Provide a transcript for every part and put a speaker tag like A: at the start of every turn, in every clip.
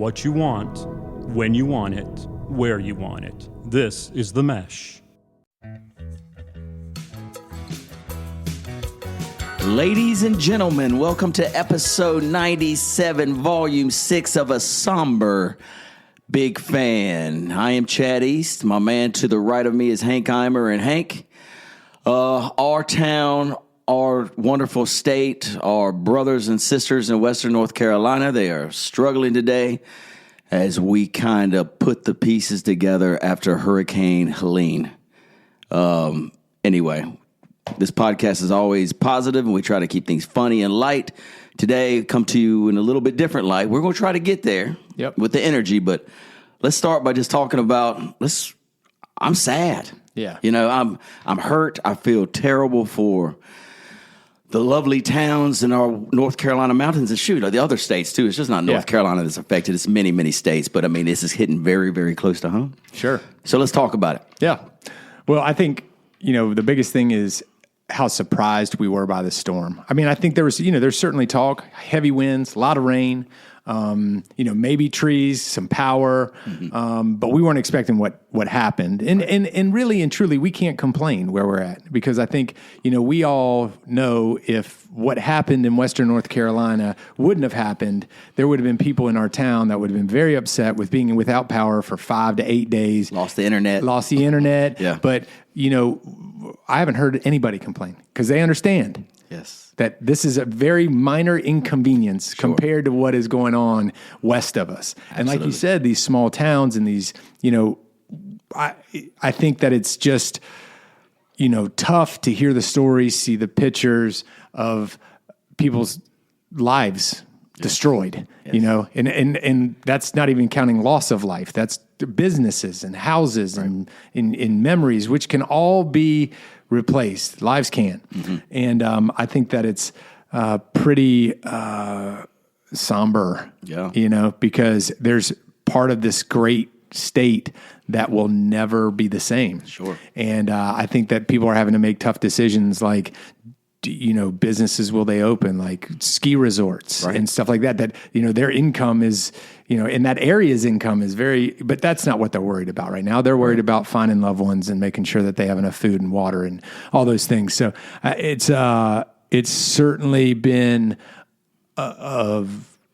A: what you want, when you want it, where you want it. This is The Mesh.
B: Ladies and gentlemen, welcome to episode 97, volume 6 of A Somber Big Fan. I am Chad East. My man to the right of me is Hank Eimer. And Hank, our town, our wonderful state, our brothers and sisters in Western North Carolina, they are struggling today as we kind of put the pieces together after Hurricane Helene. Anyway, this podcast is always positive, and we try to keep things funny and light. Today, come to you in a little bit different light. We're going to try to get there with the energy, but let's start by just talking about, I'm sad.
C: Yeah.
B: You know, I'm hurt. I feel terrible for the lovely towns in our North Carolina mountains, and shoot, the other states too. It's just not North Carolina that's affected. It's many, many states, but I mean, this is hitting very, very close to home.
C: Sure.
B: So let's talk about it.
C: Yeah. Well, I think, the biggest thing is how surprised we were by the storm. I mean, I think there's certainly talk, heavy winds, a lot of rain, maybe trees, some power, but we weren't expecting what happened. And really and truly, we can't complain where we're at, because I think, we all know if what happened in Western North Carolina wouldn't have happened, there would have been people in our town that would have been very upset with being without power for 5 to 8 days.
B: Lost the internet.
C: Yeah. But, I haven't heard anybody complain because they understand.
B: Yes.
C: That this is a very minor inconvenience compared to what is going on west of us. Absolutely. And like you said, these small towns and these, I think that it's just, tough to hear the stories, see the pictures of people's lives destroyed, and that's not even counting loss of life. That's businesses and houses and in memories, which can all be replaced. Lives can. Mm-hmm. And I think that it's pretty somber, because there's part of this great state that will never be the same.
B: Sure.
C: And I think that people are having to make tough decisions like, businesses, will they open, like ski resorts and stuff like that, their income is, and that area's income is but that's not what they're worried about right now. They're worried about finding loved ones and making sure that they have enough food and water and all those things. So it's certainly been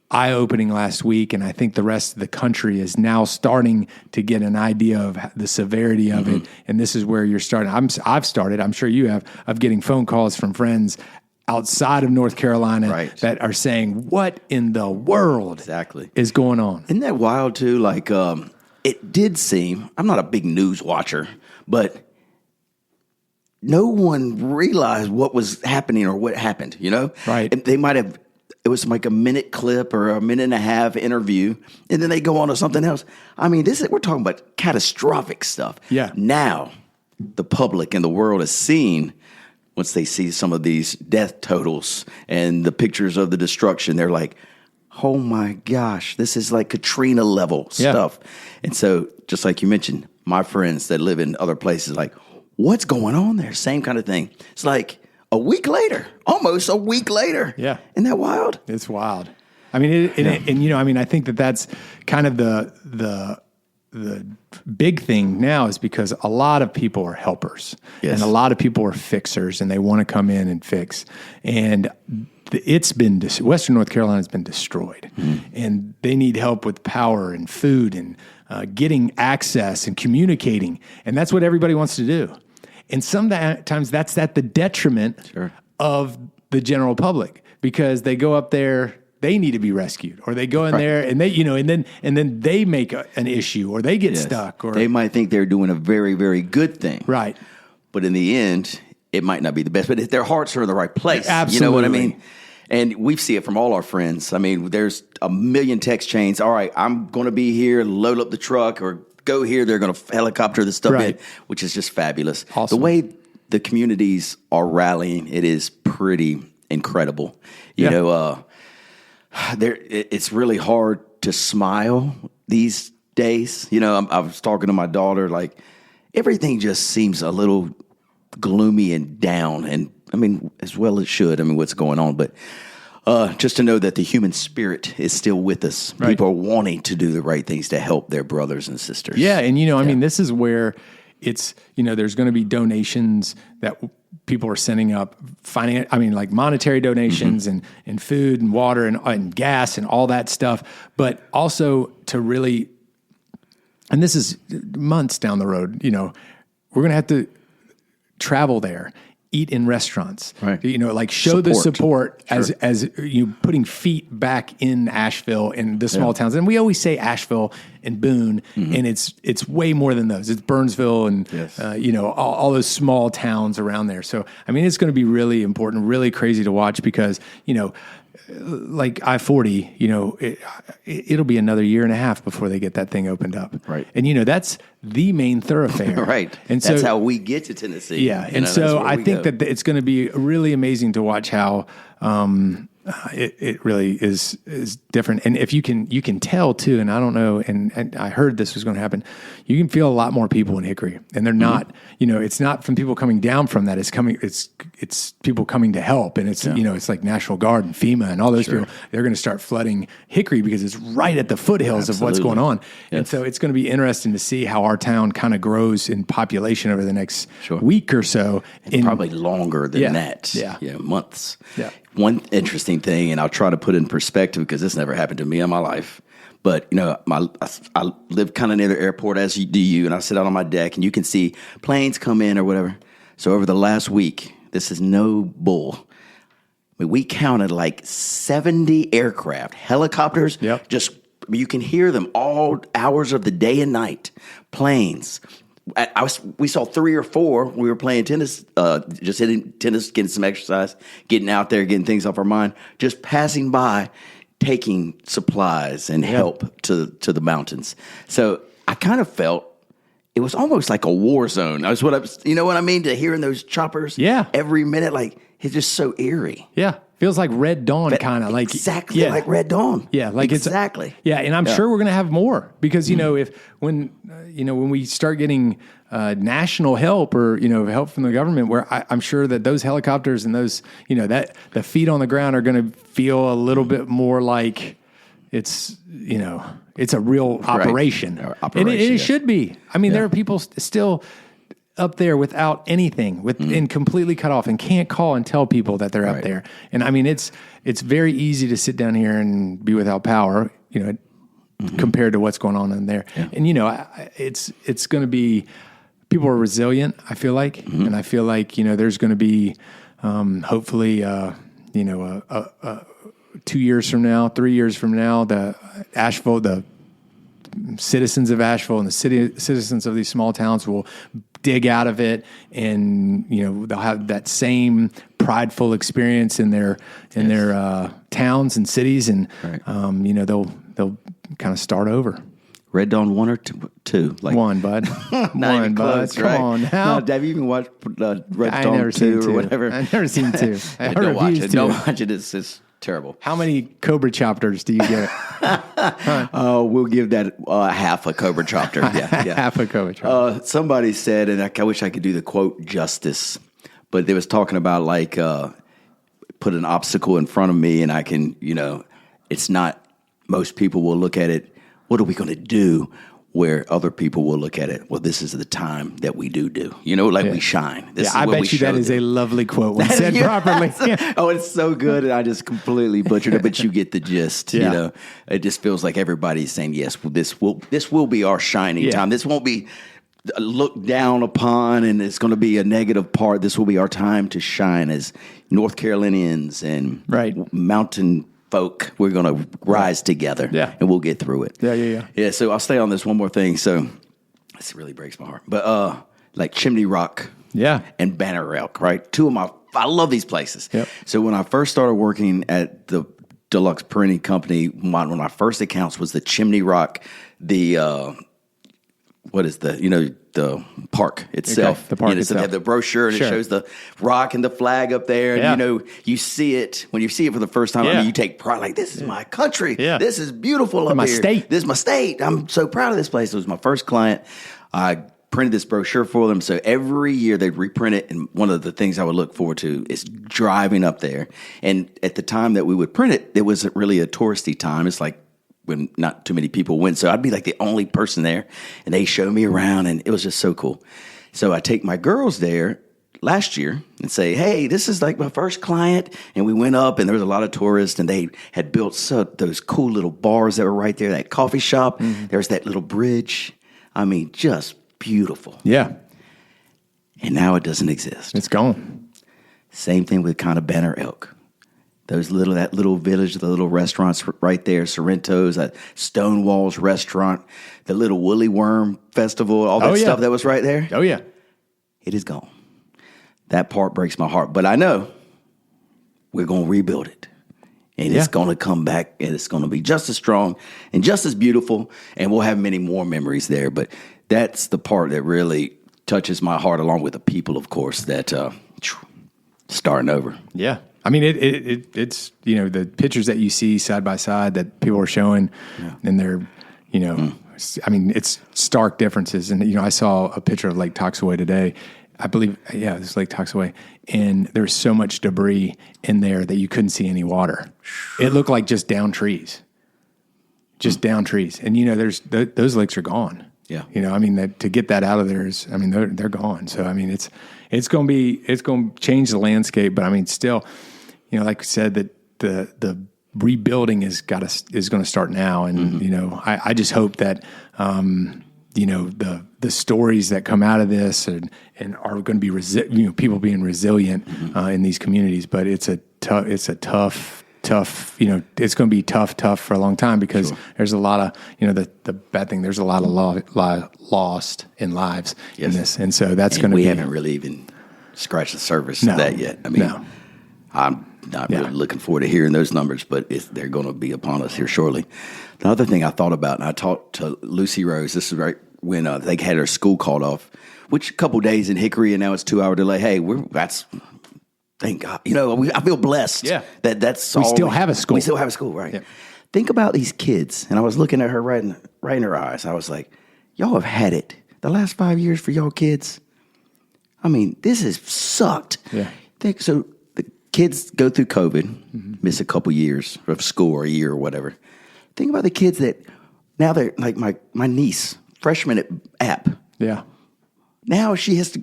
C: eye-opening last week, and I think the rest of the country is now starting to get an idea of the severity of it, and this is where you're starting. I've started, I'm sure you have, of getting phone calls from friends outside of North Carolina that are saying, what in the world is going on?
B: Isn't that wild, too? Like, it did seem, I'm not a big news watcher, but no one realized what was happening or what happened,
C: Right.
B: And they might have, it was like a minute clip or a minute and a half interview, and then they go on to something else. I mean, we're talking about catastrophic stuff.
C: Yeah.
B: Now, the public and the world is seeing, once they see some of these death totals and the pictures of the destruction, they're like, oh my gosh, this is like Katrina level stuff. And so, just like you mentioned, my friends that live in other places, like, what's going on there? Same kind of thing. It's like, almost a week later.
C: Yeah.
B: Isn't that wild?
C: It's wild. I mean, I think that's kind of the big thing now, is because a lot of people are helpers and a lot of people are fixers, and they want to come in and fix. And it's been, Western North Carolina has been destroyed, and they need help with power and food and getting access and communicating. And that's what everybody wants to do. And sometimes that's at the detriment of the general public, because they go up there, they need to be rescued, or they go in there and they, and then they make an issue, or they get stuck, or
B: they might think they're doing a very, very good thing.
C: Right.
B: But in the end, it might not be the best, but if their hearts are in the right place.
C: Absolutely.
B: You know what I mean? And we see it from all our friends. I mean, there's a million text chains. All right, I'm going to be here, load up the truck, or go here. They're going to helicopter the stuff in, which is just fabulous.
C: Awesome.
B: The way the communities are rallying, it is pretty incredible. You know, it's really hard to smile these days. I was talking to my daughter, like, everything just seems a little gloomy and down, and I mean, as well it should. I mean, what's going on, but just to know that the human spirit is still with us.
C: Right.
B: People are wanting to do the right things to help their brothers and sisters.
C: Yeah, and I mean, this is where it's there's going to be donations that people are sending up, like monetary donations and food and water and gas and all that stuff, but also to really, and this is months down the road, we're going to have to travel there, eat in restaurants,
B: right?
C: Like show the support as you putting feet back in Asheville and the small towns. And we always say Asheville and Boone, and it's way more than those. It's Burnsville and all those small towns around there. So I mean, it's going to be really important, really crazy to watch because like I-40, it'll be another year and a half before they get that thing opened up.
B: Right.
C: And, that's the main thoroughfare.
B: Right.
C: And
B: that's
C: so,
B: how we get to Tennessee.
C: Yeah. And so I think that it's going to be really amazing to watch how it really is different. And if you can tell too, and I don't know, and I heard this was going to happen, you can feel a lot more people in Hickory, and they're not, it's not from people coming down from that. It's people coming to help. And it's, it's like National Guard and FEMA and all those people, they're going to start flooding Hickory because it's right at the foothills of what's going on. Yes. And so it's going to be interesting to see how our town kind of grows in population over the next week or so.
B: Probably longer than that.
C: Yeah.
B: Months.
C: Yeah.
B: One interesting thing, and I'll try to put it in perspective because this never happened to me in my life. But, I live kind of near the airport as you do, and I sit out on my deck, and you can see planes come in or whatever. So over the last week, this is no bull. I mean, we counted like 70 aircraft, helicopters.
C: Yep.
B: You can hear them all hours of the day and night, planes. We saw 3 or 4. We were playing tennis, just hitting tennis, getting some exercise, getting out there, getting things off our mind, just passing by, taking supplies and help to the mountains. So I kind of felt it was almost like a war zone. That's what what I mean? To hearing those choppers every minute, like it's just so eerie.
C: Yeah. Feels like Red Dawn, kind of like
B: exactly like Red Dawn.
C: Yeah, like
B: exactly.
C: And I'm sure we're going to have more because when we start getting national help or help from the government, where I'm sure that those helicopters and those that the feet on the ground are going to feel a little bit more like it's it's a real operation, and it should be. I mean, there are people still up there without anything, and completely cut off, and can't call and tell people that they're up there. And I mean, it's very easy to sit down here and be without power, compared to what's going on in there. Yeah. And it's going to be, people are resilient, I feel like, and I feel like there's going to be hopefully 2 years from now, 3 years from now, the citizens of Asheville and the citizens of these small towns will dig out of it, and they'll have that same prideful experience in their towns and cities, and they'll kind of start over.
B: Red Dawn 1 or 2? Like
C: one, bud. One, bud. Come on now.
B: No, have you even watched Red Dawn 2 or whatever?
C: I've never seen 2.
B: Don't watch it. Don't watch it. It's terrible.
C: How many Cobra Chopters do you get?
B: We'll give that half a Cobra Chopter. Yeah.
C: Half a Cobra Chopter.
B: Somebody said, and I wish I could do the quote justice, but they was talking about like put an obstacle in front of me, and I can, it's not. Most people will look at it. What are we going to do? Where other people will look at it. Well, this is the time that we do. We shine. This is
C: I bet you that is a lovely quote when said properly.
B: Oh, it's so good, and I just completely butchered it. But you get the gist. It just feels like everybody's saying, yes, well, this will be our shining time. This won't be looked down upon, and it's going to be a negative part. This will be our time to shine as North Carolinians and mountain folk. We're going to rise together, and we'll get through it. Yeah. So I'll stay on this one more thing. So this really breaks my heart, but like Chimney Rock, and Banner Elk, right? I love these places. Yep. So when I first started working at the Deluxe Printing Company, one of my first accounts was the Chimney Rock, the park itself.
C: Okay, the park itself.
B: So they have the brochure, and it shows the rock and the flag up there. And, you see it. When you see it for the first time, I mean, you take pride. Like, this is my country. Yeah. This is beautiful up here.
C: State.
B: This is my state. I'm so proud of this place. It was my first client. I printed this brochure for them. So every year they'd reprint it. And one of the things I would look forward to is driving up there. And at the time that we would print it, it wasn't really a touristy time. It's like when not too many people went. So I'd be like the only person there, and they show me around, and it was just so cool. So I take my girls there last year and say, hey, this is like my first client. And we went up, and there was a lot of tourists, and they had built those cool little bars that were right there, that coffee shop. Mm-hmm. There's that little bridge. I mean, just beautiful.
C: Yeah.
B: And now it doesn't exist.
C: It's gone.
B: Same thing with kind of Banner Elk. That little village, the little restaurants right there, Sorrento's, Stonewall's restaurant, the little Woolly Worm Festival, all that stuff that was right there.
C: Oh, yeah.
B: It is gone. That part breaks my heart. But I know we're going to rebuild it. And it's going to come back, and it's going to be just as strong and just as beautiful, and we'll have many more memories there. But that's the part that really touches my heart, along with the people, of course, that starting over.
C: Yeah. I mean, it's, the pictures that you see side by side that people are showing, and they're, I mean, it's stark differences. And, I saw a picture of Lake Toxaway today. I believe, it's Lake Toxaway, and there's so much debris in there that you couldn't see any water. It looked like just down trees, down trees. And, there's those lakes are gone.
B: Yeah.
C: I mean, to get that out of there is, I mean, they're gone. So, I mean, it's going to change the landscape, but I mean, still, like I said, that the rebuilding is going to start now. And, I just hope that, the stories that come out of this and are going to be people being resilient in these communities. But it's a tough. It's going to be tough for a long time, because there's a lot of the bad thing. There's a lot of lost in lives in this, and so that's going to be.
B: We haven't really even scratched the surface of that yet. I mean, I'm not really looking forward to hearing those numbers, but they're going to be upon us here shortly. The other thing I thought about, and I talked to Lucy Rose. This is right when they had her school called off, which a couple days in Hickory, and now it's 2-hour delay. Hey, thank God. I feel blessed.
C: Yeah.
B: That's
C: we still have a school.
B: We still have a school, right?
C: Yeah.
B: Think about these kids. And I was looking at her right in her eyes. I was like, y'all have had it. The last 5 years for y'all kids. I mean, this has sucked.
C: Yeah.
B: So the kids go through COVID, miss a couple years of school or a year or whatever. Think about the kids that now they're like my niece, freshman at App.
C: Yeah.
B: Now she's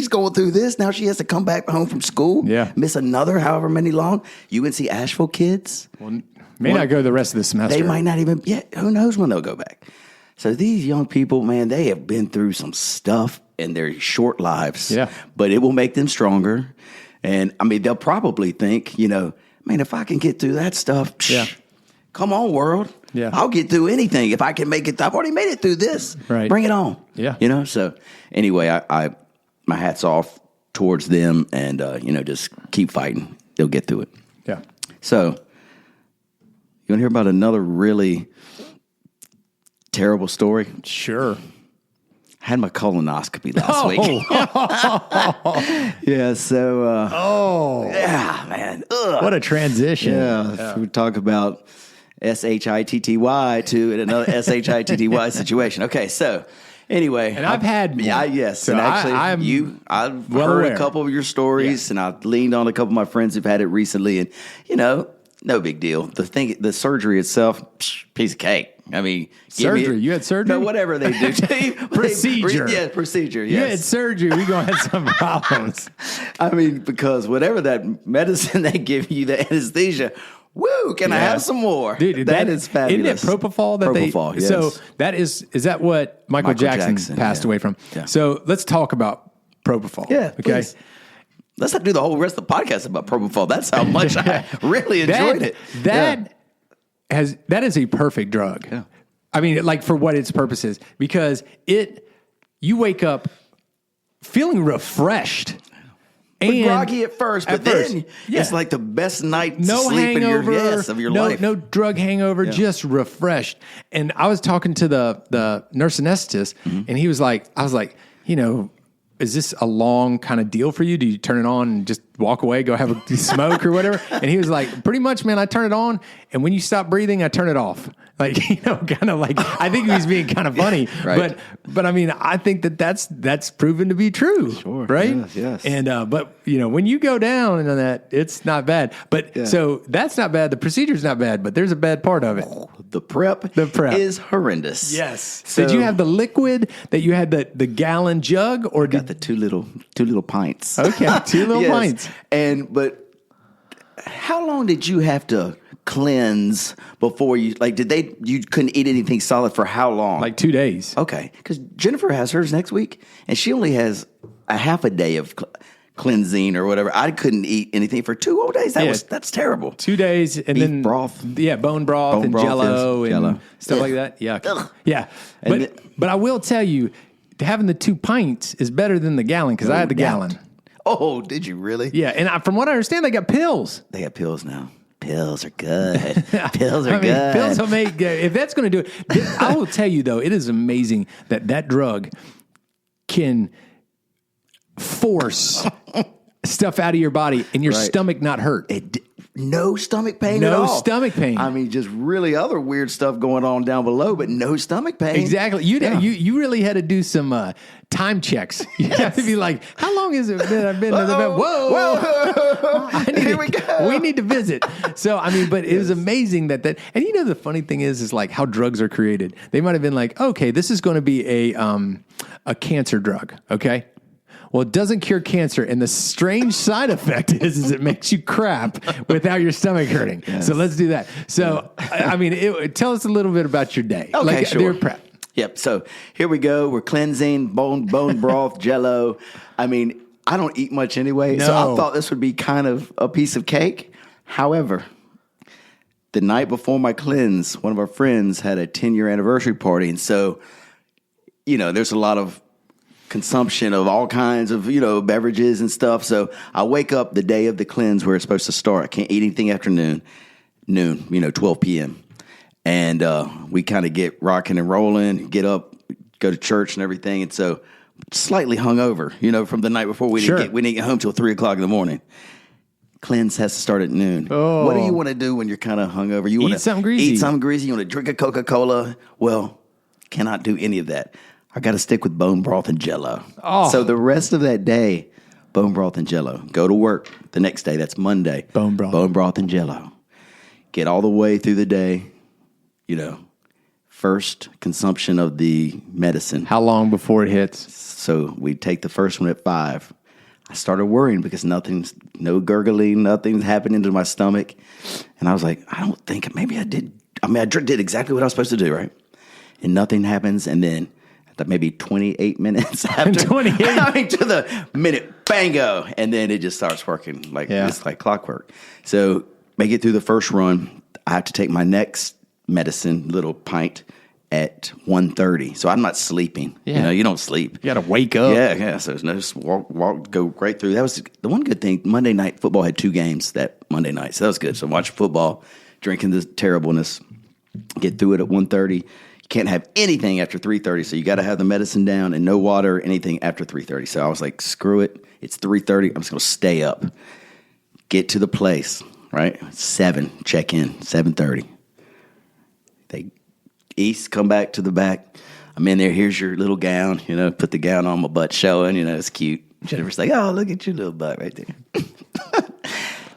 B: going through this. Now she has to come back home from school.
C: Yeah.
B: Miss another however many long. UNC Asheville kids.
C: Well, not go the rest of the semester.
B: They might not even, who knows when they'll go back. So these young people, man, they have been through some stuff in their short lives.
C: Yeah.
B: But it will make them stronger. And, I mean, they'll probably think, man, if I can get through that stuff, come on, world.
C: Yeah.
B: I'll get through anything. If I can make it, I've already made it through this.
C: Right.
B: Bring it on.
C: Yeah.
B: So anyway, I my hat's off towards them, and, just keep fighting. They'll get through it.
C: Yeah.
B: So, you want to hear about another really terrible story?
C: Sure.
B: I had my colonoscopy last week. Yeah, so... yeah, man. Ugh.
C: What a transition.
B: Yeah. We talk about SHITTY to another SHITTY situation. Okay, so... Anyway,
C: and I've had one.
B: Yes.
C: So
B: and actually, I've heard a couple of your stories, and I've leaned on a couple of my friends who've had it recently, and no big deal. The surgery itself, piece of cake. I mean,
C: surgery. You had surgery?
B: No, whatever they do.
C: Procedure.
B: Yeah, procedure. Yes.
C: You had surgery. We're going to have some problems.
B: I mean, because whatever that medicine they give you, the anesthesia. Woo! Can I have some more?
C: Dude, that is fabulous. Isn't it propofol?
B: Propofol, yes.
C: So is that what Michael Jackson passed away from? Yeah. So let's talk about propofol.
B: Yeah,
C: okay.
B: Please. Let's not do the whole rest of the podcast about propofol. That's how much I really enjoyed it.
C: That is a perfect drug.
B: Yeah.
C: I mean, like for what its purpose is, because you wake up feeling refreshed.
B: And groggy at first, but then it's like the best night sleep of your life.
C: No drug hangover, just refreshed. And I was talking to the nurse anesthetist, and he was like, I was like, is this a long kind of deal for you? Do you turn it on and just walk away, go have a smoke or whatever. And he was like, pretty much, man, I turn it on, and when you stop breathing, I turn it off. Like, kind of like, I think he was being kind of funny,
B: right.
C: but I mean, I think that's proven to be true,
B: sure,
C: right?
B: Yes.
C: And but when you go down on that, it's not bad. But so that's not bad. The procedure's not bad, but there's a bad part of it.
B: The prep is horrendous.
C: Yes.
B: So,
C: did you have the liquid that you had the gallon jug, or
B: got the two little pints?
C: Okay, two little pints.
B: But how long did you have to cleanse before you you couldn't eat anything solid for how long?
C: Like 2 days.
B: Okay, because Jennifer has hers next week, and she only has a half a day of cleansing or whatever. I couldn't eat anything for 2 whole days. That's terrible.
C: 2 days, and
B: Beef
C: then
B: broth,
C: bone broth, and Jello and stuff like that. Yeah, yeah. But I will tell you, having the 2 pints is better than the gallon, because I had the gallon.
B: Oh, did you really?
C: Yeah, and from what I understand, they got pills.
B: They got pills now. Pills are good. Pills are good.
C: Pills will make, if that's going to do it. I will tell you, though, it is amazing that drug can force stuff out of your body and your stomach not hurt.
B: No stomach pain at all.
C: No stomach pain.
B: I mean, just really other weird stuff going on down below, but no stomach pain.
C: Exactly. You really had to do some time checks. You have to be like, how long has it been I've been in the bed? Whoa.
B: Here we go.
C: We need to visit. So, I mean, but it was amazing that, and the funny thing is like how drugs are created. They might have been like, okay, this is going to be a cancer drug. Okay. Well, it doesn't cure cancer, and the strange side effect is it makes you crap without your stomach hurting. Yes. So let's do that. So, I mean, tell us a little bit about your day.
B: Okay, sure.
C: Your prep.
B: Yep. So here we go. We're cleansing, bone broth, Jello. I mean, I don't eat much anyway, so I thought this would be kind of a piece of cake. However, the night before my cleanse, one of our friends had a 10-year anniversary party, and so, there's a lot of consumption of all kinds of, beverages and stuff. So I wake up the day of the cleanse where it's supposed to start. I can't eat anything after noon, 12 p.m. And we kind of get rocking and rolling, get up, go to church and everything. And so slightly hungover, from the night before. We didn't get home till 3 o'clock in the morning. Cleanse has to start at noon.
C: Oh.
B: What do you want to do when you're kind of hungover? You want to
C: something greasy.
B: Eat something greasy. You want to drink a Coca-Cola. Well, cannot do any of that. I got to stick with bone broth and Jello.
C: Oh.
B: So the rest of that day, bone broth and Jello. Go to work the next day. That's Monday.
C: Bone broth
B: and Jello. Get all the way through the day. First consumption of the medicine.
C: How long before it hits?
B: So we take the first one at 5. I started worrying because no gurgling, nothing's happening to my stomach. And I was like, I don't think, maybe I did. I mean, I did exactly what I was supposed to do, right? And nothing happens. And then maybe 28 minutes after.
C: 28?
B: To the minute, bango. And then it just starts working it's like clockwork. So make it through the first run. I have to take my next medicine, little pint, at 1:30. So I'm not sleeping.
C: Yeah.
B: You don't sleep.
C: You got to wake up.
B: Yeah. So there's no just walk, go right through. That was the one good thing. Monday night football had 2 games that Monday night. So that was good. So watch football, drinking this terribleness, get through it at 1:30. You can't have anything after 3:30. So you got to have the medicine down and no water, anything after 3:30. So I was like, screw it. It's 3:30. I'm just going to stay up. Get to the place, right? 7, check in, 7:30. They come back to the back. I'm in there. Here's your little gown. Put the gown on, my butt showing. It's cute. Jennifer's like, oh, look at your little butt right there.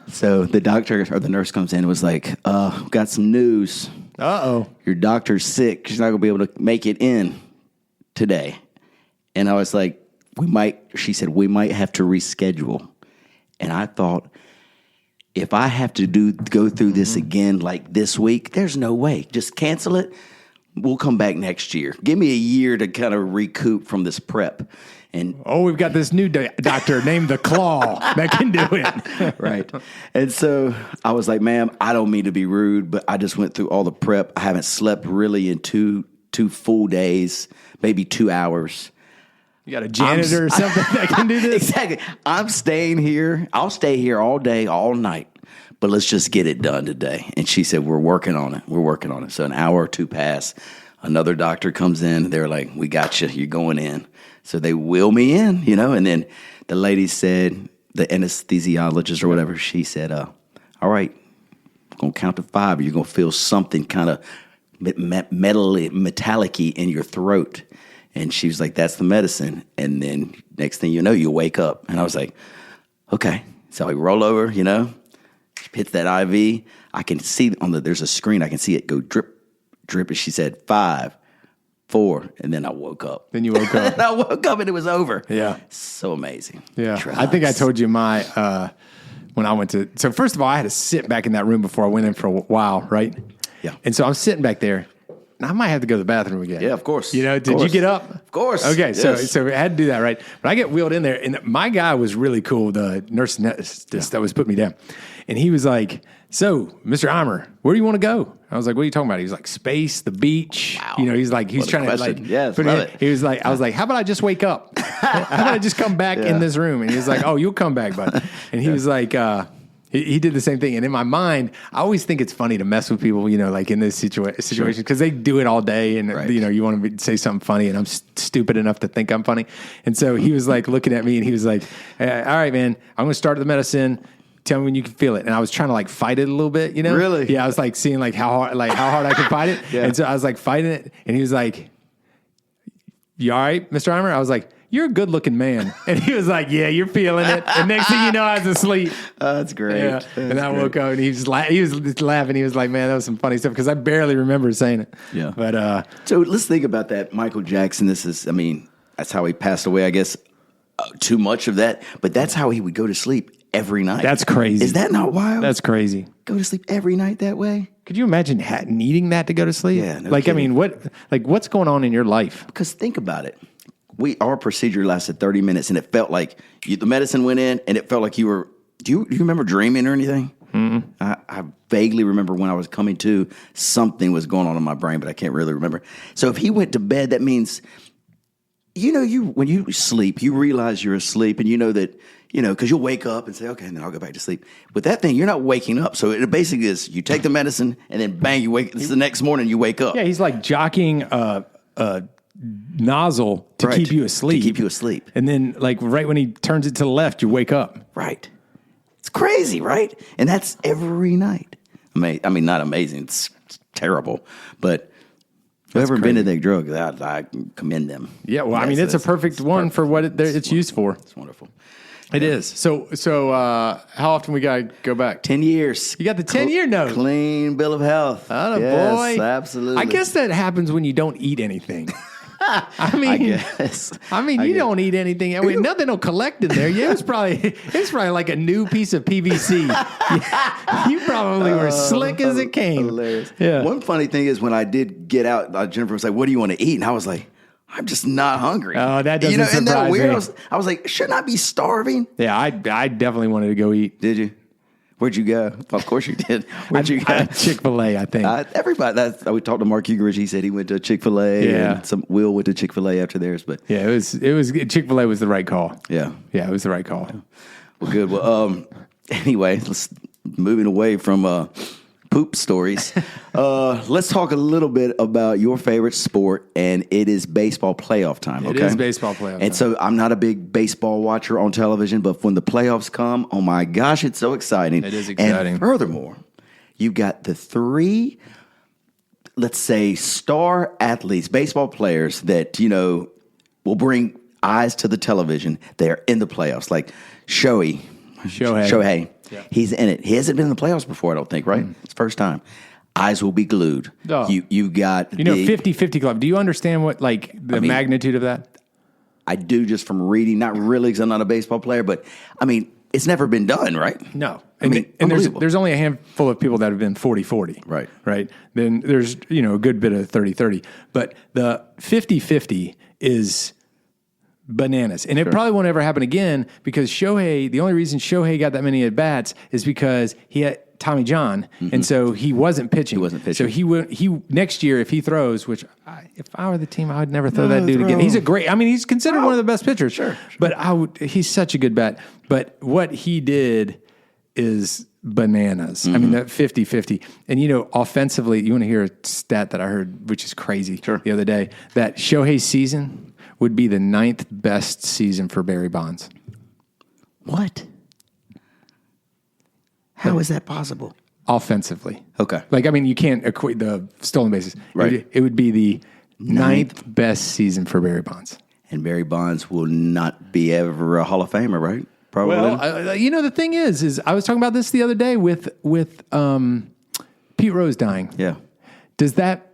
B: So the doctor or the nurse comes in and was like, got some news.
C: Uh-oh.
B: Your doctor's sick. She's not going to be able to make it in today. And I was like, she said, we might have to reschedule. And I thought, if I have to go through this again like this week, there's no way. Just cancel it. We'll come back next year. Give me a year to kind of recoup from this prep. And
C: we've got this new doctor named the Claw that can do it.
B: Right. And so I was like, ma'am, I don't mean to be rude, but I just went through all the prep. I haven't slept really in two full days, maybe 2 hours.
C: You got a janitor or something that can do this?
B: Exactly. I'm staying here. I'll stay here all day, all night. But let's just get it done today. And she said, we're working on it. So an hour or 2 pass. Another doctor comes in. They're like, we got you. You're going in. So they wheel me in, and then the lady said, the anesthesiologist or whatever, she said, all right, I'm going to count to 5. You're going to feel something kind of metallic-y in your throat. And she was like, that's the medicine. And then next thing you know, you wake up. And I was like, okay. So I roll over, hits that IV. I can see there's a screen. I can see it go drip, drip. And she said 5, 4. And then I woke up.
C: Then you woke up.
B: And I woke up and it was over.
C: Yeah.
B: So amazing.
C: Yeah.
B: Drugs.
C: I think I told you when I went to, so first of all, I had to sit back in that room before I went in for a while, right?
B: Yeah.
C: And so I'm sitting back there. And I might have to go to the bathroom again.
B: Yeah, of course.
C: Did you get up?
B: Of course.
C: Okay,
B: yes.
C: so I had to do that, right? But I get wheeled in there, and my guy was really cool, the nurse that was putting me down. And he was like, so, Mr. Eimer, where do you want to go? I was like, what are you talking about? He was like, space, the beach.
B: Wow.
C: He's like, he's
B: What a
C: trying
B: question.
C: to like,
B: Yes,
C: put
B: love
C: it.
B: it.
C: He was like, I was like, how about I just wake up? How about I just come back in this room? And he was like, oh, you'll come back, bud. And he was like, he did the same thing. And in my mind, I always think it's funny to mess with people, like in this situation, because they do it all day. And,
B: Right.
C: you want to say something funny, and I'm stupid enough to think I'm funny. And so he was like looking at me, and he was like, all right, man, I'm going to start the medicine. Tell me when you can feel it. And I was trying to like fight it a little bit,
B: Really?
C: Yeah, I was like seeing like how hard I could fight it.
B: Yeah.
C: And so I was like fighting it. And he was like, you all right, Mr. Eimer? I was like, you're a good looking man. And he was like, yeah, you're feeling it. And next thing you know, I was asleep.
B: That's great.
C: Yeah.
B: That's
C: And I
B: great.
C: woke up and he was laughing. He was like, man, that was some funny stuff. Cause I barely remember saying it.
B: Yeah.
C: But,
B: So let's think about that. Michael Jackson, that's how he passed away, I guess. Too much of that. But that's how he would go to sleep every night.
C: that's crazy.
B: Is that not wild?
C: That's crazy.
B: Go to sleep every night that way?
C: Could you imagine needing that to go to sleep?
B: Yeah, no
C: Like,
B: kidding.
C: what's going on in your life?
B: Because think about it. Our procedure lasted 30 minutes, and it felt like the medicine went in, and it felt like you were. Do you remember dreaming or anything? Mm-hmm. I vaguely remember when I was coming to, something was going on in my brain, but I can't really remember. So if he went to bed, that means, when you sleep, you realize you're asleep, and that, because you'll wake up and say, okay, and then I'll go back to sleep. With that thing, you're not waking up. So it basically is you take the medicine, and then bang, you wake. It's the next morning you wake up.
C: Yeah, he's like jockeying a nozzle to
B: Right.
C: keep you asleep.
B: To keep you asleep.
C: And then, like, right when he turns it to the left, you wake up.
B: Right. It's crazy, right? And that's every night. Not amazing. It's terrible. But whoever invented that drug, I commend them.
C: Yeah, well, it's a perfect one for what it's used for.
B: It's wonderful.
C: It is. So how often we got to go back?
B: 10 years.
C: You got the 10-year note.
B: Clean bill of health.
C: Atta
B: Yes,
C: boy.
B: absolutely.
C: I guess that happens when you don't eat anything.
B: I guess.
C: You don't eat anything. Nothing will collect in there. Yeah, it's probably like a new piece of PVC. You probably were slick as it came.
B: Hilarious.
C: Yeah.
B: One funny thing is when I did get out, Jennifer was like, what do you want to eat? And I was like, I'm just not hungry.
C: Oh, that doesn't
B: Isn't that
C: surprise
B: weird?
C: me.
B: I was like, shouldn't I be starving?
C: Yeah, I definitely wanted to go eat.
B: Did you? Where'd you go? Of course you did. Where'd you go?
C: Chick-fil-A, I think.
B: Everybody. We talked to Mark Ugerich. He said he went to Chick-fil-A.
C: Yeah.
B: And Will went to Chick-fil-A after theirs. But
C: Yeah, it was Chick-fil-A was the right call.
B: yeah.
C: Yeah, it was the right call.
B: Well, good. Well, anyway, moving away from poop stories. Let's talk a little bit about your favorite sport, and it is baseball playoff time.
C: It is baseball playoff time.
B: And so I'm not a big baseball watcher on television, but when the playoffs come, oh my gosh, it's so exciting.
C: It is exciting.
B: And furthermore, you got the 3, let's say, star athletes, baseball players that, will bring eyes to the television. They're in the playoffs, like Shohei.
C: Yeah.
B: He's in it. He hasn't been in the playoffs before, I don't think, right? It's first time. Eyes will be glued.
C: Oh.
B: You got
C: 50-50 club. Do you understand what the magnitude of that?
B: I do just from reading, not really because I'm not a baseball player, but it's never been done, right?
C: No.
B: And
C: there's only a handful of people that have been 40-40.
B: Right.
C: Right. Then there's, a good bit of 30-30. But the 50-50 is bananas. And it probably won't ever happen again because the only reason Shohei got that many at-bats is because he had Tommy John, and so he wasn't pitching. So he next year, if he throws, which if I were the team, I would never throw that dude again. He's he's considered one of the best pitchers.
B: Sure.
C: But he's such a good bat. But what he did is bananas. That 50-50. And, offensively, you want to hear a stat that I heard, which is crazy the other day, that Shohei's season would be the 9th best season for Barry Bonds.
B: What? How is that possible?
C: Offensively.
B: Okay.
C: Like, I mean, you can't equate the stolen bases.
B: Right.
C: It would be the ninth best season for Barry Bonds.
B: And Barry Bonds will not be ever a Hall of Famer, right? Probably.
C: Well, the thing is I was talking about this the other day with Pete Rose dying.
B: Yeah.
C: Does that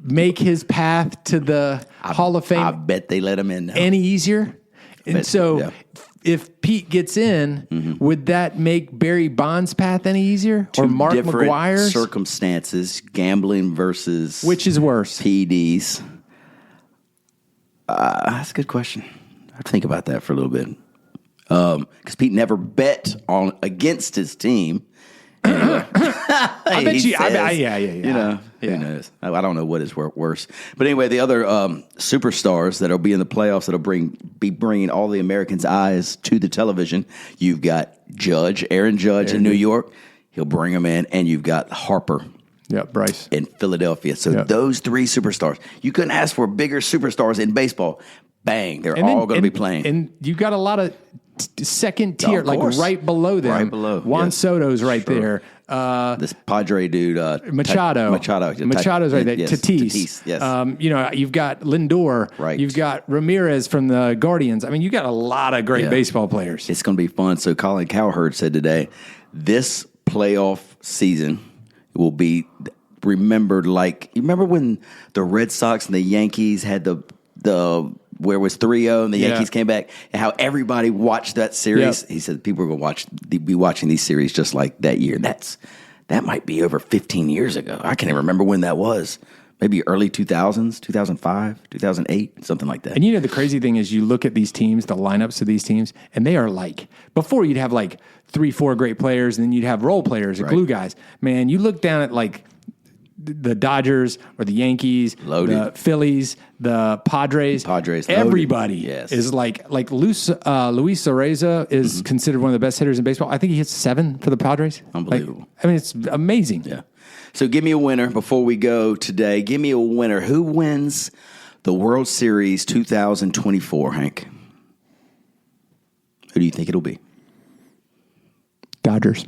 C: make his path to the Hall of Fame
B: I bet they let him in now.
C: any easier? And so if Pete gets in, would that make Barry Bonds' path any easier? Or Mark McGwire's?
B: Circumstances, gambling versus...
C: Which is worse?
B: PDs. That's a good question. I'd think about that for a little bit. Because Pete never bet against his team.
C: I bet you. Yeah.
B: Who knows? I don't know what is worse. But anyway, the other superstars that'll be in the playoffs that'll be bringing all the Americans' eyes to the television. You've got Aaron Judge in New York. He'll bring them in, and you've got Harper.
C: Yep, Bryce.
B: In Philadelphia. So those three superstars. You couldn't ask for bigger superstars in baseball. Bang, they're all going to be playing.
C: And you got a lot of second tier, like right below them.
B: Right below.
C: Juan Soto's right there.
B: This Padre dude.
C: Machado's right there.
B: Yes,
C: Tatis.
B: Yes.
C: You've got Lindor.
B: Right.
C: You've got Ramirez from the Guardians. I mean, you got a lot of great baseball players.
B: It's going to be fun. So Colin Cowherd said today, this playoff season will be remembered like, you remember when the Red Sox and the Yankees had the where it was 3-0 and the Yankees came back, and how everybody watched that series? He said people are going to be watching these series just like that year. That might be over 15 years ago. I can't even remember when that was. Maybe early 2000s, 2005, 2008, something like that.
C: And the crazy thing is you look at these teams, the lineups of these teams, and they are like, before you'd have like 3-4 great players, and then you'd have role players or glue guys. Man, you look down at like the Dodgers or the Yankees, the Phillies, the Padres, everybody is like Luis Arraeza is considered one of the best hitters in baseball. I think he hits 7 for the Padres.
B: Unbelievable.
C: It's amazing.
B: Yeah. So give me a winner before we go today. Give me a winner. Who wins the World Series 2024, Hank? Who do you think it'll be?
C: Dodgers.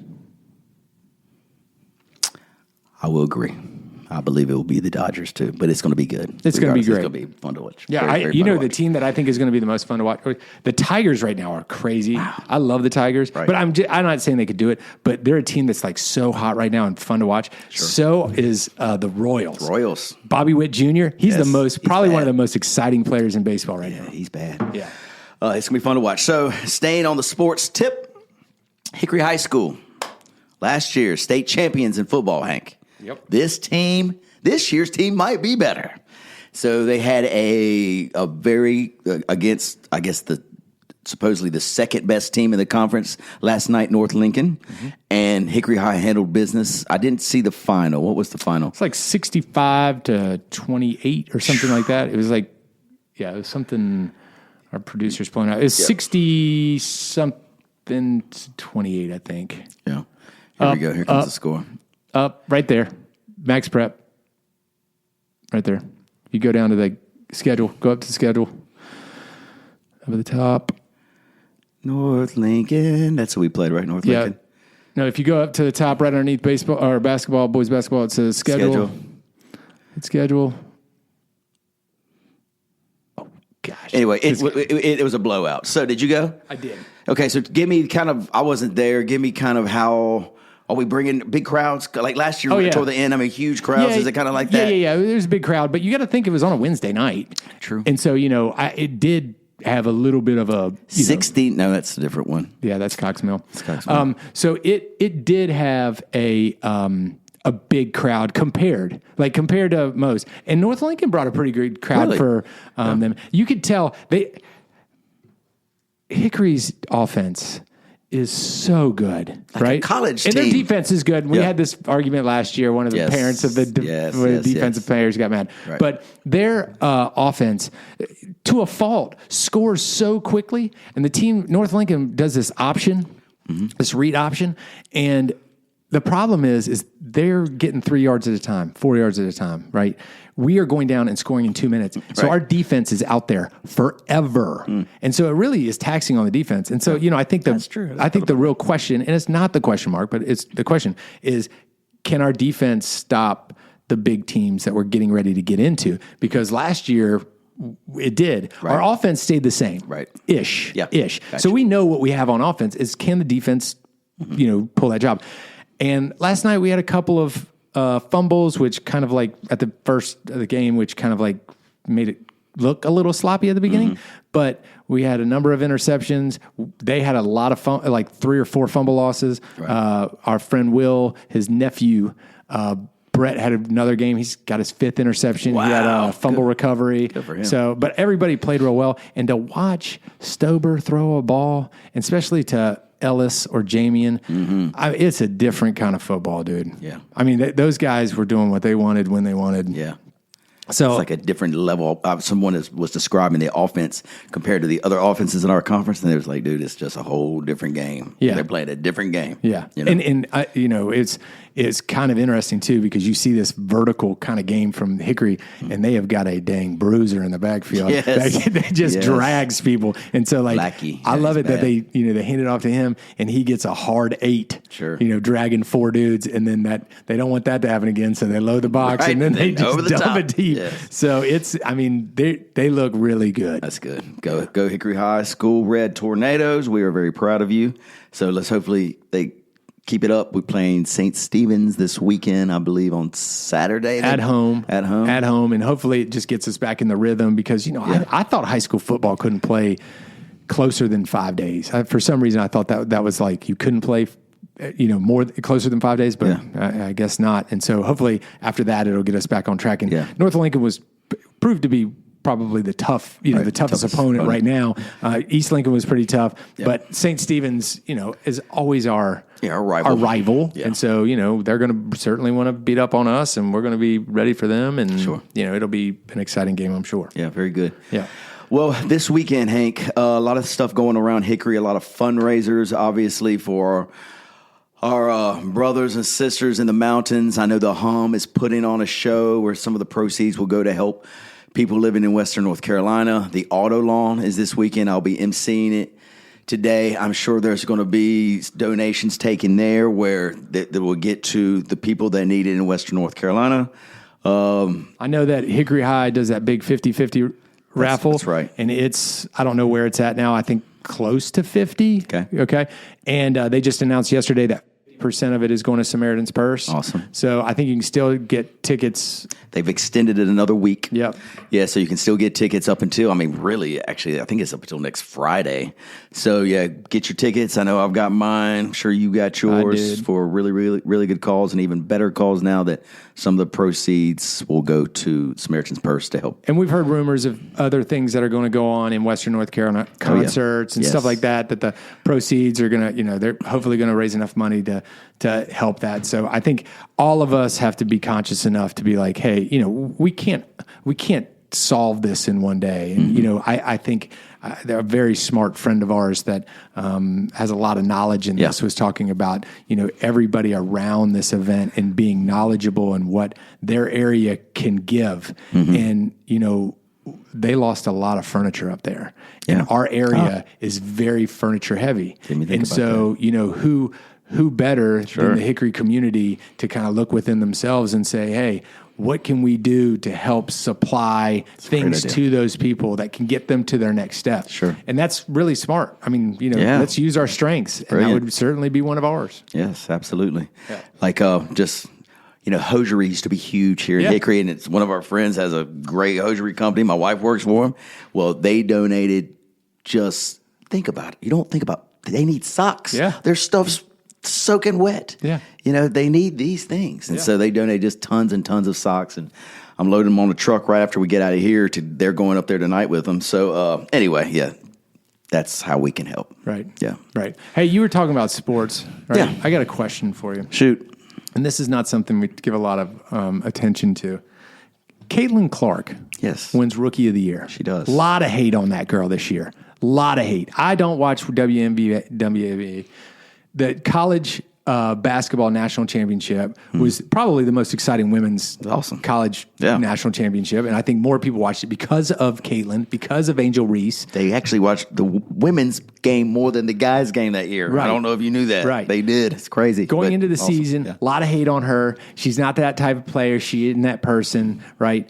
B: I will agree. I believe it will be the Dodgers too, but it's going to be good.
C: It's going to be great.
B: It's going to be fun to watch.
C: Yeah, the team that I think is going to be the most fun to watch. The Tigers right now are crazy. Wow. I love the Tigers, but I'm not saying they could do it. But they're a team that's like so hot right now and fun to watch. Sure. So is the Royals. Bobby Witt Jr. He's probably one of the most exciting players in baseball right now.
B: He's bad.
C: Yeah,
B: it's going to be fun to watch. So staying on the sports tip, Hickory High School last year state champions in football. Hank.
C: Yep.
B: This year's team might be better. So they had a very against, I guess, supposedly the second best team in the conference last night, North Lincoln, and Hickory High handled business. I didn't see the final. What was the final?
C: It's like 65-28 or something like that. It was like, it was something our producer's pulling out. It was 60 something to 28, I think.
B: Yeah. Here we go. Here comes the score.
C: Up right there, Max Prep. Right there. You go down to the schedule. Go up to the schedule. Up at the top.
B: North Lincoln. That's who we played, right? North Lincoln.
C: No, if you go up to the top, right underneath baseball or basketball, boys basketball, it says schedule. Hit schedule. Oh gosh.
B: Anyway, it was a blowout. So did you go?
C: I did.
B: Okay, so give me kind of. I wasn't there. Give me kind of how. Are we bringing big crowds? Like last year, toward the end, huge crowds. Is it kind of like that?
C: Yeah. There's a big crowd, but you got to think it was on a Wednesday night.
B: True.
C: And so, it did have a little bit of a...
B: 16? No, that's a different one.
C: Yeah, that's Cox Mill. So it did have a big crowd compared to most. And North Lincoln brought a pretty good crowd for them. You could tell Hickory's offense is so good,
B: like
C: right?
B: A college
C: and
B: team.
C: Their defense is good. We had this argument last year. One of the parents of the defensive players got mad. Right. But their offense, to a fault, scores so quickly. And the team, North Lincoln, does this option, this read option, and the problem is they're getting 3 yards at a time, 4 yards at a time, right? We are going down and scoring in 2 minutes. So our defense is out there forever. And so it really is taxing on the defense. And so, I think
B: That's true.
C: I think the real question, and it's not the question mark, but it's the question is, can our defense stop the big teams that we're getting ready to get into? Because last year it did. Right. Our offense stayed the same.
B: Right.
C: Ish.
B: Yeah.
C: Ish.
B: Gotcha.
C: So we know what we have on offense is, can the defense, pull that job? And last night we had a couple of fumbles, which kind of like at the first of the game, which kind of like made it look a little sloppy at the beginning. But we had a number of interceptions. They had a lot of like 3 or 4 fumble losses. Right. Our friend Will, his nephew, Brett had another game. He's got his 5th interception. Wow. He had a fumble recovery.
B: Good for him.
C: So, but everybody played real well. And to watch Stober throw a ball, and especially to Ellis or Jamian, it's a different kind of football, dude.
B: Yeah.
C: I mean, those guys were doing what they wanted when they wanted.
B: Yeah.
C: So
B: it's like a different level. Someone was describing the offense compared to the other offenses in our conference, and it was like, dude, it's just a whole different game.
C: Yeah.
B: They're playing a different game.
C: Yeah. And it's kind of interesting too, because you see this vertical kind of game from Hickory, and they have got a dang bruiser in the backfield.
B: Yes.
C: That just drags people. And so like,
B: Lackey.
C: I love it
B: bad.
C: that they hand it off to him, and he gets a hard 8,
B: Sure.
C: Dragging 4 dudes, and then they don't want that to happen again. So they load the box,
B: Right.
C: and then they just dump it deep.
B: Yes.
C: So they look really good.
B: That's good. Go Hickory High School Red Tornadoes. We are very proud of you. So let's hopefully they keep it up. We're playing St. Stephen's this weekend, I believe, on Saturday.
C: At home. And hopefully it just gets us back in the rhythm, because, I thought high school football couldn't play closer than 5 days. For some reason, I thought that was like you couldn't play more closer than 5 days, but I guess not. And so hopefully after that, it'll get us back on track. And North Lincoln was proved to be probably the the toughest opponent right now. East Lincoln was pretty tough, but St. Stephen's, is always our rival. Yeah. And so, they're going to certainly want to beat up on us, and we're going to be ready for them. And, it'll be an exciting game, I'm sure.
B: Yeah, very good.
C: Yeah.
B: Well, this weekend, Hank, a lot of stuff going around Hickory, a lot of fundraisers, obviously, for our brothers and sisters in the mountains. I know the Hum is putting on a show where some of the proceeds will go to help people living in Western North Carolina. The Auto Lawn is this weekend. I'll be emceeing it today. I'm sure there's going to be donations taken there where that will get to the people that need it in Western North Carolina.
C: I know that Hickory High does that big 50-50 raffle.
B: That's right.
C: And I don't know where it's at now. I think close to 50. Okay. And they just announced yesterday that % of it is going to Samaritan's Purse.
B: Awesome.
C: So I think you can still get tickets.
B: They've extended it another week.
C: Yep.
B: Yeah, so you can still get tickets up until, really, actually, I think it's up until next Friday. So, get your tickets. I know I've got mine. I'm sure you got yours for really, really, really good calls, and even better calls now that some of the proceeds will go to Samaritan's Purse to help.
C: And we've heard rumors of other things that are going to go on in Western North Carolina, concerts and stuff like that the proceeds are going to, they're hopefully going to raise enough money to help that. So I think all of us have to be conscious enough to be like, hey, we can't solve this in one day. And, I think they're a very smart friend of ours that has a lot of knowledge in this, was talking about, everybody around this event and being knowledgeable in what their area can give. And, they lost a lot of furniture up there. And our area is very furniture heavy. And so, who better than the Hickory community to kind of look within themselves and say, hey, what can we do to help supply things to those people that can get them to their next step?
B: Sure.
C: And that's really smart. Let's use our strengths.
B: Brilliant.
C: And that would certainly be one of ours.
B: Yes, absolutely. Yeah. Like hosiery used to be huge here in Hickory, and it's one of our friends has a great hosiery company. My wife works for them. Well, they donated, just think about it. You don't think about, they need socks.
C: Yeah.
B: Their stuff's soaking wet.
C: Yeah.
B: They need these things. And so they donate just tons and tons of socks, and I'm loading them on a truck right after we get out of here they're going up there tonight with them. So anyway, that's how we can help.
C: Right.
B: Yeah.
C: Right. Hey, you were talking about sports, right?
B: Yeah.
C: I got a question for you.
B: Shoot.
C: And this is not something we give a lot of attention to. Caitlin Clark wins Rookie of the Year.
B: She does.
C: A lot of hate on that girl this year. A lot of hate. I don't watch WNBA. The college basketball national championship was probably the most exciting women's college national championship. And I think more people watched it because of Caitlin, because of Angel Reese.
B: They actually watched the women's game more than the guys' game that year. Right. I don't know if you knew that.
C: Right.
B: They did. It's crazy.
C: Going into the season, a lot of hate on her. She's not that type of player. She isn't that person, right?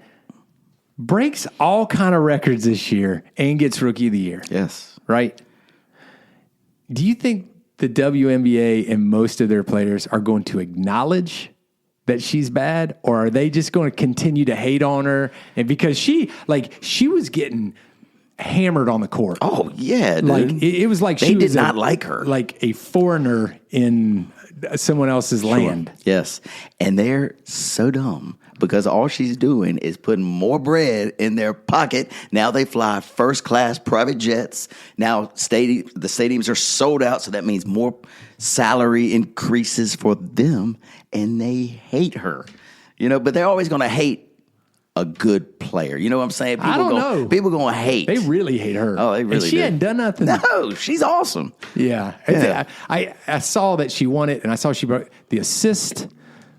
C: Breaks all kind of records this year and gets Rookie of the Year.
B: Yes.
C: Right? Do you think the WNBA and most of their players are going to acknowledge that she's bad, or are they just going to continue to hate on her? And because she was getting hammered on the court.
B: Oh yeah, dude.
C: Like it was like
B: they did not like her,
C: like a foreigner in someone else's land.
B: Yes, and they're so dumb. Because all she's doing is putting more bread in their pocket. Now they fly first-class private jets. Now the stadiums are sold out, so that means more salary increases for them, and they hate her. But they're always going to hate a good player. You know what I'm saying?
C: I don't know.
B: People going to hate.
C: They really hate her.
B: Oh, they really
C: and she
B: do.
C: hadn't done nothing.
B: No, she's awesome.
C: Yeah. I saw that she won it, and I saw she broke the assist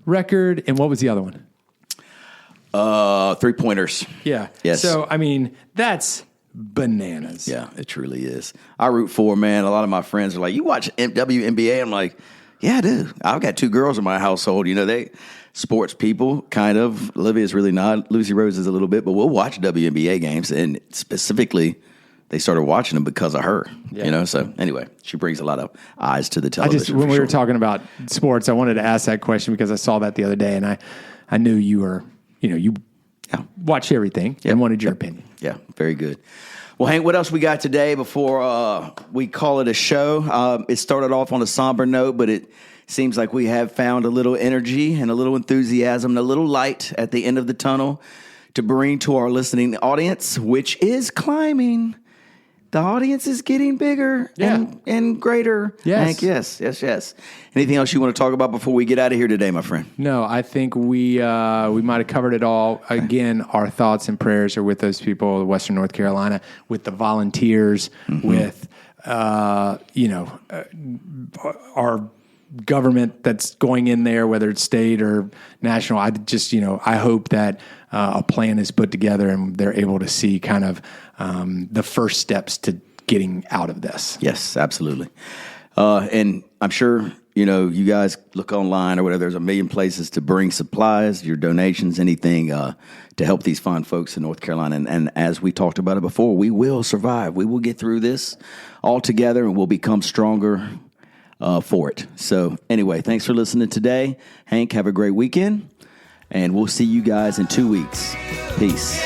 C: record, and what was the other one?
B: 3-pointers.
C: Yeah.
B: Yes.
C: So, I mean, that's bananas.
B: Yeah, it truly is. I root for, man. A lot of my friends are like, you watch WNBA? I'm like, yeah, I do. I've got 2 girls in my household. They sports people, kind of. Olivia's really not. Lucy Rose is a little bit, but we'll watch WNBA games. And specifically, they started watching them because of her.
C: Yeah.
B: So anyway, she brings a lot of eyes to the television.
C: When we were talking about sports, I wanted to ask that question because I saw that the other day, and I knew you were... you watch everything and wanted your opinion.
B: Yeah, very good. Well, Hank, what else we got today before we call it a show? It started off on a somber note, but it seems like we have found a little energy and a little enthusiasm and a little light at the end of the tunnel to bring to our listening audience, which is climbing. The audience is getting bigger and greater.
C: Yes.
B: Hank, yes. Anything else you want to talk about before we get out of here today, my friend?
C: No, I think we might have covered it all. Again, our thoughts and prayers are with those people, Western North Carolina, with the volunteers, with our government that's going in there, whether it's state or national. I hope that a plan is put together and they're able to see kind of the first steps to getting out of this.
B: Yes, absolutely. And I'm sure, you guys look online or whatever, there's a million places to bring supplies, your donations, anything to help these fine folks in North Carolina. And as we talked about it before, we will survive. We will get through this all together and we'll become stronger for it. So anyway, thanks for listening today. Hank, have a great weekend. And we'll see you guys in 2 weeks. Peace.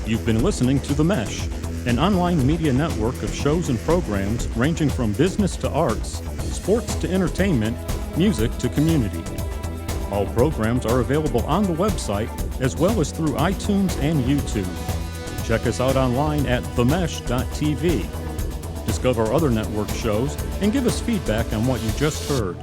A: You've been listening to The Mesh, an online media network of shows and programs ranging from business to arts, sports to entertainment, music to community. All programs are available on the website as well as through iTunes and YouTube. Check us out online at themesh.tv. Discover other network shows and give us feedback on what you just heard.